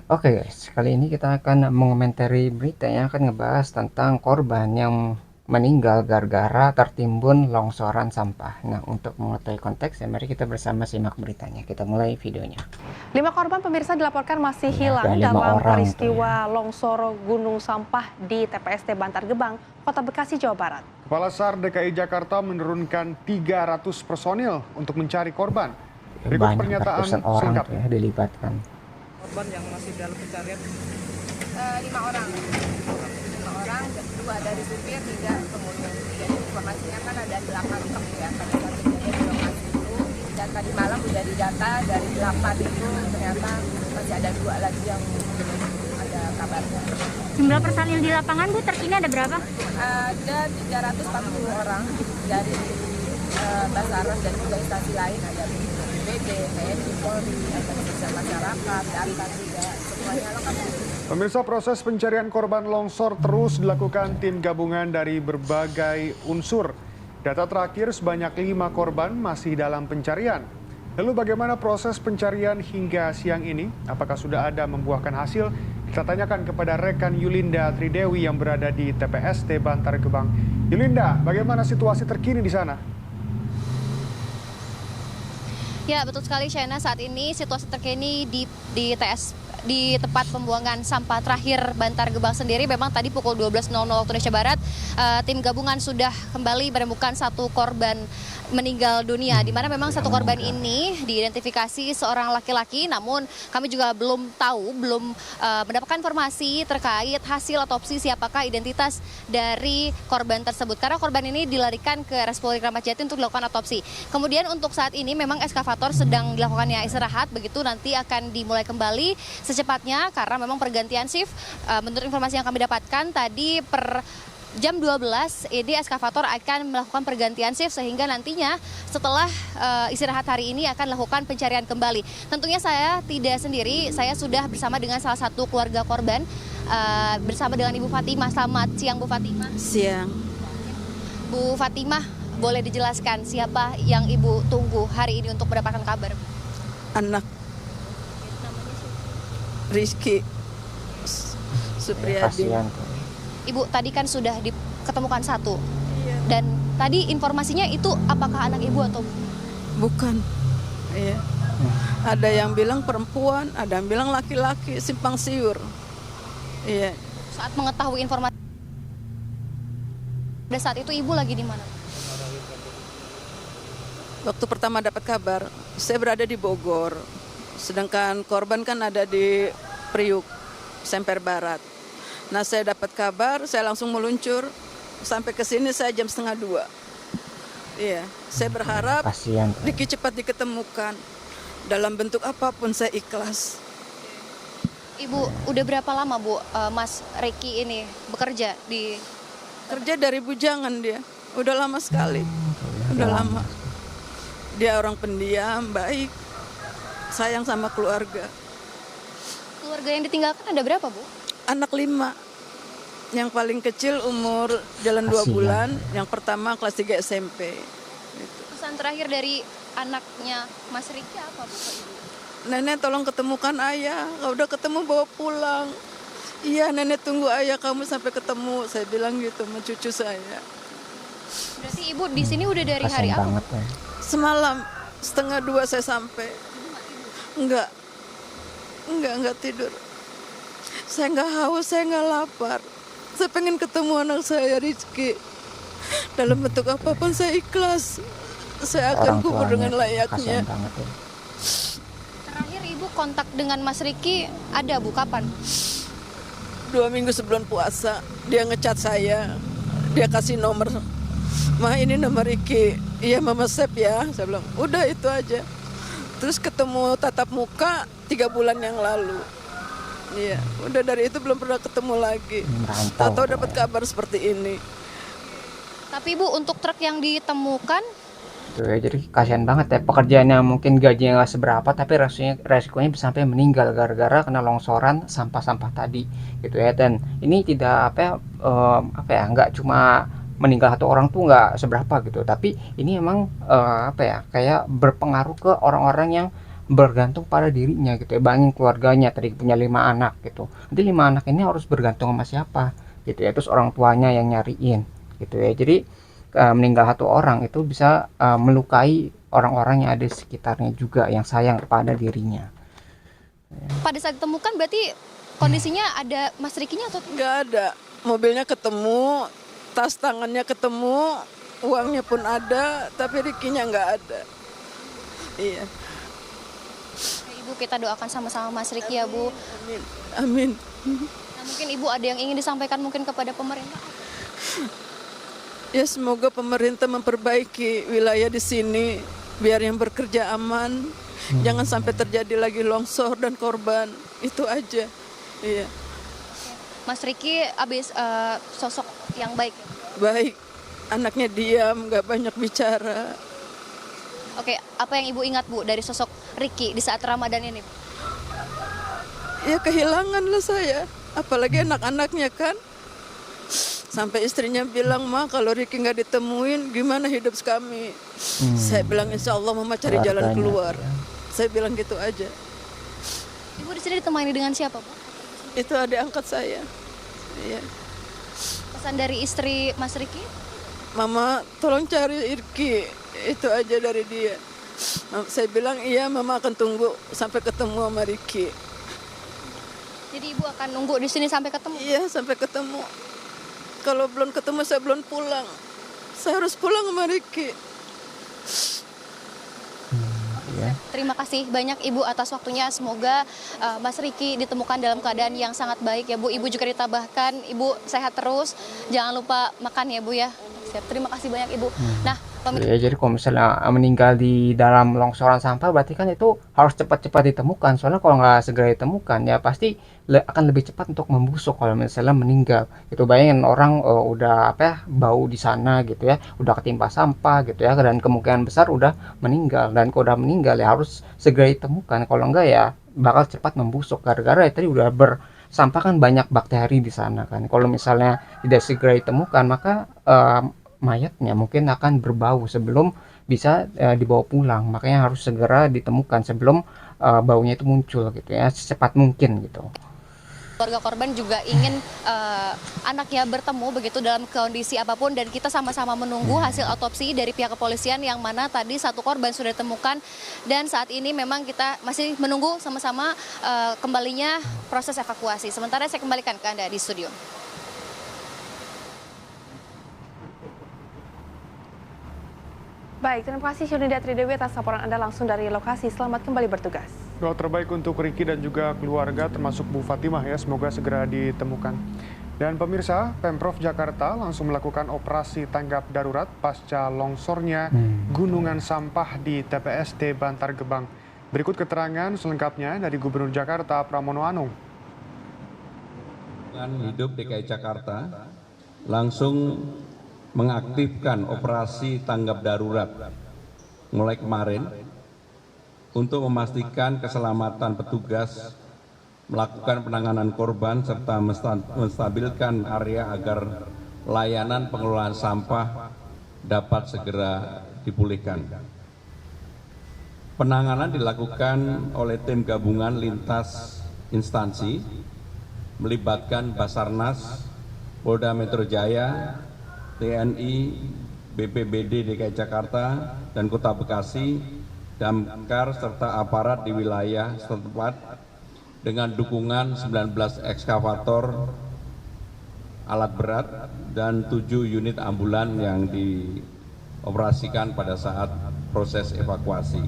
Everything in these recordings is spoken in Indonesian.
Oke guys, kali ini kita akan mengomentari berita yang akan ngebahas tentang korban yang meninggal gara-gara tertimbun longsoran sampah. Nah, untuk mengetahui konteksnya, mari kita bersama simak beritanya. Kita mulai videonya. 5 korban pemirsa dilaporkan masih Ya, hilang ada 5 dalam orang tuh ya. peristiwa longsor gunung sampah di TPST Bantar Gebang, Kota Bekasi, Jawa Barat. Kepala SAR DKI Jakarta menurunkan 300 personil untuk mencari korban. Berikut Banyak pernyataan ratusan orang tuh selengkapnya. ya dilibatkan. Korban yang masih dalam pencarian 5 orang, 5 orang, 2 dari supir, 3 pengunjung. Jadi informasinya kan ada 8 truk ya pada saat kejadian di lokasi itu. Dan tadi malam sudah didata dari 8 itu ternyata masih ada 2 lagi yang belum ada kabarnya. Jumlah personil di lapangan Bu terkini ada berapa? Ada 340 orang dari Basarnas dan juga instansi lain, ada BPBD, TNI, Polri, ada kepolisian masyarakat, Damkar juga, semuanya lengkap. Pemirsa, proses pencarian korban longsor terus dilakukan tim gabungan dari berbagai unsur. Data terakhir sebanyak 5 korban masih dalam pencarian. Lalu bagaimana proses pencarian hingga siang ini? Apakah sudah ada membuahkan hasil? Kita tanyakan kepada rekan Yulinda Tridewi yang berada di TPST Bantar Gebang. Yulinda, bagaimana situasi terkini di sana? Ya, betul sekali Shaina. Saat ini situasi terkini di tempat pembuangan sampah terakhir Bantar Gebang sendiri memang tadi pukul 12.00 waktu Indonesia Barat tim gabungan sudah kembali menemukan satu korban meninggal dunia, di mana memang satu korban ini diidentifikasi seorang laki-laki, namun kami juga belum mendapatkan informasi terkait hasil otopsi siapakah identitas dari korban tersebut, karena korban ini dilarikan ke RS Polri Kramat Jati untuk dilakukan otopsi. Kemudian untuk saat ini memang eskavator sedang dilakukannya istirahat, begitu nanti akan dimulai kembali secepatnya karena memang pergantian shift. Menurut informasi yang kami dapatkan tadi per jam 12 ini eskavator akan melakukan pergantian shift, sehingga nantinya setelah istirahat hari ini akan melakukan pencarian kembali. Tentunya saya tidak sendiri, saya sudah bersama dengan salah satu keluarga korban, bersama dengan Ibu Fatimah. Selamat siang Bu Fatimah. Siang. Bu Fatimah, boleh dijelaskan siapa yang Ibu tunggu hari ini untuk mendapatkan kabar? Anak Rizky Supriyadi. Kasihan tuh. Ibu tadi kan sudah diketemukan satu, dan tadi informasinya itu apakah anak Ibu atau Bukan. Iya. Ada yang bilang perempuan, ada yang bilang laki-laki, simpang siur. Iya. saat mengetahui informasi pada saat itu Ibu lagi di mana? Waktu pertama dapat kabar, saya berada di Bogor. Sedangkan korban kan ada di Priuk, Semper Barat. Nah, saya dapat kabar, saya langsung meluncur. Sampai ke sini saya jam 1:30. Iya, saya berharap Kasihan tuh. Riki cepat diketemukan. Dalam bentuk apapun saya ikhlas. Ibu udah berapa lama Bu Mas Riki ini bekerja di Kerja dari bujangan dia. Udah lama sekali. Udah lama. Dia orang pendiam, baik. Sayang sama keluarga. keluarga yang ditinggalkan ada berapa Bu? Anak 5. Yang paling kecil umur jalan 2 Kasihan. bulan. Yang pertama kelas 3 SMP. Gitu. Pesan terakhir dari anaknya Mas Riki apa Bu ke Ibu? Nenek tolong ketemukan ayah. Kalau udah ketemu bawa pulang. Iya, nenek tunggu ayah kamu sampai ketemu. Saya bilang gitu sama cucu saya. Berarti Ibu di sini udah dari hari Kasihan apa? banget ya. Semalam 1:30 saya sampai. Enggak tidur. Saya nggak haus, saya nggak lapar. Saya pengen ketemu anak saya, Rizky. Dalam bentuk apapun saya ikhlas. Saya akan Orang kubur tuanya dengan layaknya. kasihan banget ya. Terakhir Ibu kontak dengan Mas Riki ada Bu kapan? 2 minggu sebelum puasa, dia ngechat saya. Dia kasih nomor. Ma, ini nomor Riki. Iya, Mama Sep ya. Saya bilang, udah itu aja. Terus ketemu tatap muka 3 bulan yang lalu. Iya, udah dari itu belum pernah ketemu lagi. Merantau. Tahu dapat kabar seperti ini. Tapi Bu untuk truk yang ditemukan Tuh ya, jadi kasihan banget ya, pekerjaan yang mungkin gajinya nggak seberapa tapi resikonya bisa sampai meninggal gara-gara kena longsoran sampah-sampah tadi gitu ya. Dan ini tidak nggak cuma meninggal satu orang tuh nggak seberapa gitu, tapi ini emang kayak berpengaruh ke orang-orang yang bergantung pada dirinya gitu ya. Bayangin keluarganya tadi punya 5 anak gitu. Nanti 5 anak ini harus bergantung sama siapa gitu ya. Terus orang tuanya yang nyariin gitu ya. Jadi meninggal satu orang itu bisa melukai orang-orang yang ada di sekitarnya juga yang sayang kepada dirinya. Pada saat ditemukan berarti kondisinya ada Mas Rikinya atau Nggak ada. Mobilnya ketemu, tas tangannya ketemu, uangnya pun ada, tapi Rikinya nggak ada. Iya. Ibu, kita doakan sama-sama Mas Riki ya Bu. Amin. Amin. Nah, mungkin Ibu ada yang ingin disampaikan mungkin kepada pemerintah? Ya semoga pemerintah memperbaiki wilayah di sini biar yang bekerja aman. Jangan sampai terjadi lagi longsor dan korban. Itu aja. Iya. Mas Riki habis sosok yang baik. Baik. Anaknya diam, nggak banyak bicara. Oke, apa yang Ibu ingat Bu dari sosok Riki di saat Ramadan ini? Ya kehilangan lah saya. Apalagi anak-anaknya kan. Sampai istrinya bilang, "Ma, kalau Riki nggak ditemuin, gimana hidup kami?" Saya bilang, "Insya Allah Mama cari jalan keluar." Saya bilang gitu aja. Ibu di sini ditemani dengan siapa Bu? Itu adik angkat saya. Iya. Pesan dari istri Mas Riki? "Mama, tolong cari Riki." Itu aja dari dia. Saya bilang, "Iya, Mama akan tunggu sampai ketemu sama Riki." Jadi Ibu akan nunggu di sini sampai ketemu? Iya, sampai ketemu. Kalau belum ketemu, saya belum pulang. Saya harus pulang sama Riki. Terima kasih banyak Ibu atas waktunya. Semoga Mas Riki ditemukan dalam keadaan yang sangat baik ya Bu. Ibu juga ditabahkan, Ibu sehat terus. Jangan lupa makan ya Bu ya. Siap. Terima kasih banyak Ibu. Nah, Ya, jadi kalau misalnya meninggal di dalam longsoran sampah berarti kan itu harus cepat-cepat ditemukan. Soalnya kalau nggak segera ditemukan ya pasti akan lebih cepat untuk membusuk kalau misalnya meninggal. Itu bayangin orang udah bau di sana gitu ya, udah ketimpa sampah gitu ya, dan kemungkinan besar udah meninggal. Dan kalau udah meninggal ya harus segera ditemukan. Kalau enggak ya bakal cepat membusuk gara-gara ya tadi udah sampah kan banyak bakteri di sana kan. Kalau misalnya tidak segera ditemukan maka mayatnya mungkin akan berbau sebelum bisa dibawa pulang. Makanya harus segera ditemukan sebelum baunya itu muncul gitu ya, secepat mungkin gitu. keluarga korban juga ingin anaknya bertemu begitu dalam kondisi apapun, dan kita sama-sama menunggu hasil otopsi dari pihak kepolisian yang mana tadi satu korban sudah ditemukan, dan saat ini memang kita masih menunggu sama-sama kembalinya proses evakuasi. Sementara saya kembalikan ke Anda di studio. Baik, terima kasih Yunida Tridewi atas laporan Anda langsung dari lokasi. Selamat kembali bertugas. Doa terbaik untuk Riki dan juga keluarga termasuk Bu Fatimah ya, semoga segera ditemukan. Dan pemirsa, Pemprov Jakarta langsung melakukan operasi tanggap darurat pasca longsornya gunungan sampah di TPST Bantar Gebang. Berikut keterangan selengkapnya dari Gubernur Jakarta Pramono Anung. Hidup DKI Jakarta langsung mengaktifkan operasi tanggap darurat mulai kemarin untuk memastikan keselamatan petugas, melakukan penanganan korban, serta menstabilkan area agar layanan pengelolaan sampah dapat segera dipulihkan. Penanganan dilakukan oleh tim gabungan lintas instansi, melibatkan Basarnas, Polda Metro Jaya, TNI, BPBD DKI Jakarta, dan Kota Bekasi, Damkar, serta aparat di wilayah setempat dengan dukungan 19 ekskavator alat berat dan 7 unit ambulan yang dioperasikan pada saat proses evakuasi.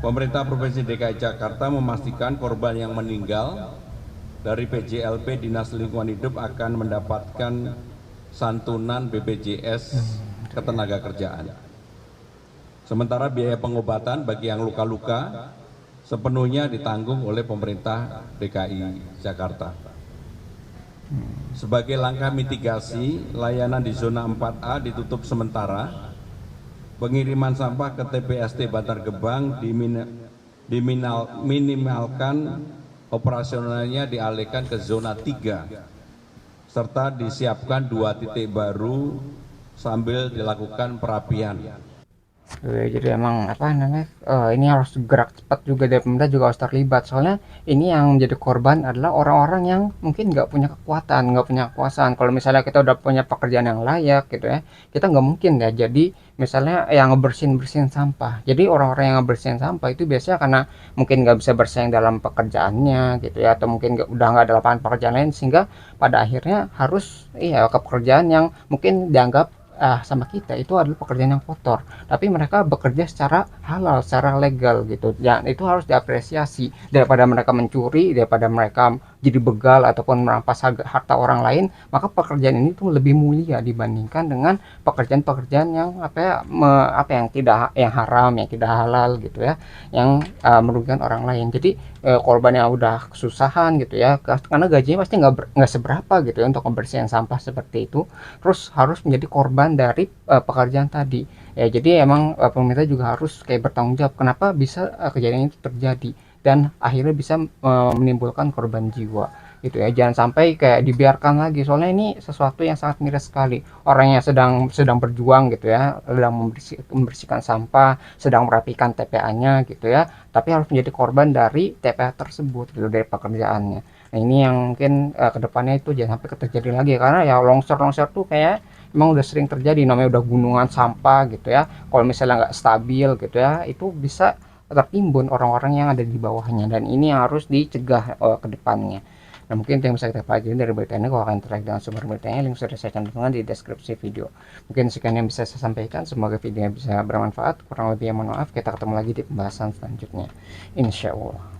Pemerintah Provinsi DKI Jakarta memastikan korban yang meninggal dari PJLP Dinas Lingkungan Hidup akan mendapatkan santunan BPJS Ketenagakerjaan. Sementara biaya pengobatan bagi yang luka-luka sepenuhnya ditanggung oleh pemerintah DKI Jakarta. Sebagai langkah mitigasi, layanan di zona 4A ditutup sementara. Pengiriman sampah ke TPST Bantar Gebang diminimalkan, operasionalnya dialihkan ke zona 3. Serta disiapkan 2 titik baru sambil dilakukan perapian. Jadi emang apa namanya, ini harus gerak cepat juga dari pemerintah juga harus terlibat. Soalnya ini yang menjadi korban adalah orang-orang yang mungkin nggak punya kekuatan, nggak punya kekuasaan. Kalau misalnya kita udah punya pekerjaan yang layak gitu ya, kita nggak mungkin ya jadi misalnya yang ngebersihin-bersihin sampah. Jadi orang-orang yang ngebersihin sampah itu biasanya karena mungkin nggak bisa bersaing dalam pekerjaannya gitu ya, atau mungkin udah nggak ada lapangan pekerjaan lain sehingga pada akhirnya harus iya ke pekerjaan yang mungkin dianggap sama kita itu adalah pekerjaan yang kotor, tapi mereka bekerja secara halal, secara legal gitu. Dan itu harus diapresiasi daripada mereka mencuri, daripada mereka jadi begal ataupun merampas harta orang lain. Maka pekerjaan ini tuh lebih mulia dibandingkan dengan pekerjaan-pekerjaan yang yang tidak, yang haram, yang tidak halal gitu ya, yang merugikan orang lain. Jadi korban yang udah kesusahan gitu ya, karena gajinya pasti nggak seberapa gitu ya untuk membersihkan sampah seperti itu, terus harus menjadi korban dari pekerjaan tadi ya. Jadi emang pemerintah juga harus kayak bertanggung jawab kenapa bisa kejadian itu terjadi dan akhirnya bisa menimbulkan korban jiwa gitu ya. Jangan sampai kayak dibiarkan lagi, soalnya ini sesuatu yang sangat miris sekali. Orang yang sedang berjuang gitu ya, sedang membersihkan sampah, sedang merapikan TPA-nya gitu ya, tapi harus menjadi korban dari TPA tersebut gitu, dari pekerjaannya. Nah ini yang mungkin kedepannya itu jangan sampai terjadi lagi, karena ya longsor tuh kayak emang udah sering terjadi, namanya udah gunungan sampah gitu ya. Kalau misalnya nggak stabil gitu ya, itu bisa tertimbun orang-orang yang ada di bawahnya, dan ini yang harus dicegah ke depannya. Nah mungkin itu yang bisa kita pelajari dari berita ini. Kalau kalian tertarik dengan sumber beritanya, link sudah saya cantumkan di deskripsi video. Mungkin sekian yang bisa saya sampaikan, semoga videonya bisa bermanfaat. Kurang lebihnya mohon maaf, kita ketemu lagi di pembahasan selanjutnya, insya Allah.